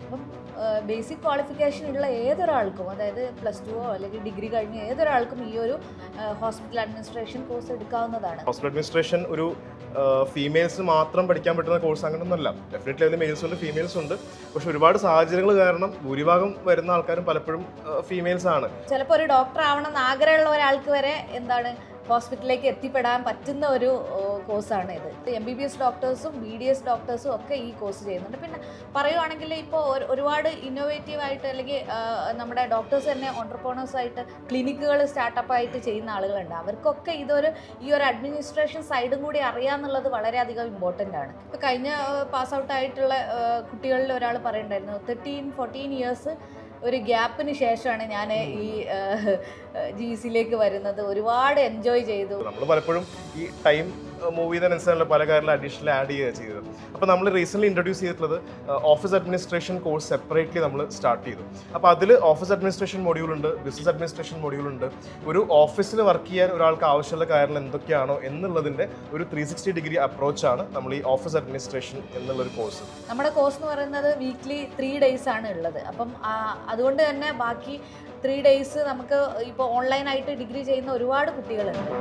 അപ്പം basic qualification ഉള്ള ഏതൊരാൾക്കും, അതായത് +2 അല്ലെങ്കിൽ ഡിഗ്രി കഴിഞ്ഞ ഏതൊരാൾക്കും ഈ ഒരു ഹോസ്പിറ്റൽ അഡ്മിനിസ്ട്രേഷൻ കോഴ്സ് എടുക്കാവുന്നതാണ്. ഹോസ്പിറ്റൽ അഡ്മിനിസ്ട്രേഷൻ ഒരു ഫീമെയിൽസ് മാത്രം പഠിക്കാൻ പറ്റുന്ന കോഴ്സ് അങ്ങനെയൊന്നുമല്ല. ഡെഫിനറ്റ്ലി അതിൽ മെയിൽസ് ഉണ്ട്, ഫീമെയിൽസ് ഉണ്ട്. പക്ഷെ ഒരുപാട് സാഹചര്യങ്ങൾ കാരണം ഭൂരിഭാഗം വരുന്ന ആൾക്കാരും പലപ്പോഴും ഫീമെയിൽസ് ആണ്. ചിലപ്പോൾ ഒരു ഡോക്ടർ ആവണം എന്ന് ആഗ്രഹമുള്ള ഒരാൾക്ക് വരെ എന്താണ് ഹോസ്പിറ്റലിലേക്ക് എത്തിപ്പെടാൻ പറ്റുന്ന ഒരു കോഴ്സാണ് ഇത്. MBBS ഡോക്ടേഴ്സും BDS ഡോക്ടേഴ്സും ഒക്കെ ഈ കോഴ്സ് ചെയ്യുന്നുണ്ട്. പിന്നെ പറയുവാണെങ്കിൽ ഇപ്പോൾ ഒരുപാട് ഇന്നോവേറ്റീവായിട്ട് അല്ലെങ്കിൽ നമ്മുടെ ഡോക്ടേഴ്സ് തന്നെ ഓൺട്രപ്രണേഴ്സായിട്ട് ക്ലിനിക്കുകൾ സ്റ്റാർട്ടപ്പായിട്ട് ചെയ്യുന്ന ആളുകളുണ്ട്. അവർക്കൊക്കെ ഈ ഒരു അഡ്മിനിസ്ട്രേഷൻ സൈഡും കൂടി അറിയാമെന്നുള്ളത് വളരെയധികം ഇമ്പോർട്ടൻ്റ് ആണ്. ഇപ്പോൾ കഴിഞ്ഞ പാസ് ഔട്ടായിട്ടുള്ള കുട്ടികളിൽ ഒരാൾ പറയുന്നുണ്ടായിരുന്നു 13-14 ഇയേഴ്സ് ഒരു ഗ്യാപ്പിന് ശേഷമാണ് ഞാൻ ഈ GCയിലേക്ക് വരുന്നത്. ഒരുപാട് എൻജോയ് ചെയ്തു. നമ്മൾ പലപ്പോഴും ഈ ടൈം മൂവ് ചെയ്തതിനനുസരിച്ചുള്ള പല കാര്യങ്ങളും അഡീഷണൽ ആഡ് ചെയ്യുക ചെയ്തത്. അപ്പോൾ നമ്മൾ റീസെൻ്റ്ലി ഇൻട്രൊഡ്യൂസ് ചെയ്തിട്ടുള്ളത് ഓഫീസ് അഡ്മിനിസ്ട്രേഷൻ കോഴ്സ് സെപ്പറേറ്റ്ലി നമ്മൾ സ്റ്റാർട്ട് ചെയ്തു. അപ്പോൾ അതിൽ ഓഫീസ് അഡ്മിനിസ്ട്രേഷൻ മൊഡ്യൂളുണ്ട്, ബിസിനസ് അഡ്മിനിസ്ട്രേഷൻ മൊഡ്യൂളുണ്ട്. ഒരു ഓഫീസിൽ വർക്ക് ചെയ്യാൻ ഒരാൾക്ക് ആവശ്യമുള്ള കാര്യങ്ങൾ എന്തൊക്കെയാണോ എന്നുള്ളതിൻ്റെ ഒരു 360 ഡിഗ്രി അപ്രോച്ചാണ് നമ്മൾ ഈ ഓഫീസ് അഡ്മിനിസ്ട്രേഷൻ എന്നുള്ളൊരു കോഴ്സ്. നമ്മുടെ കോഴ്സ് എന്ന് പറയുന്നത് വീക്ക്ലി 3 days ആണ് ഉള്ളത്. അപ്പം അതുകൊണ്ട് തന്നെ ബാക്കി 3 days നമുക്ക് ഇപ്പോൾ ഓൺലൈനായിട്ട് ഡിഗ്രി ചെയ്യുന്ന ഒരുപാട് കുട്ടികളുണ്ട്.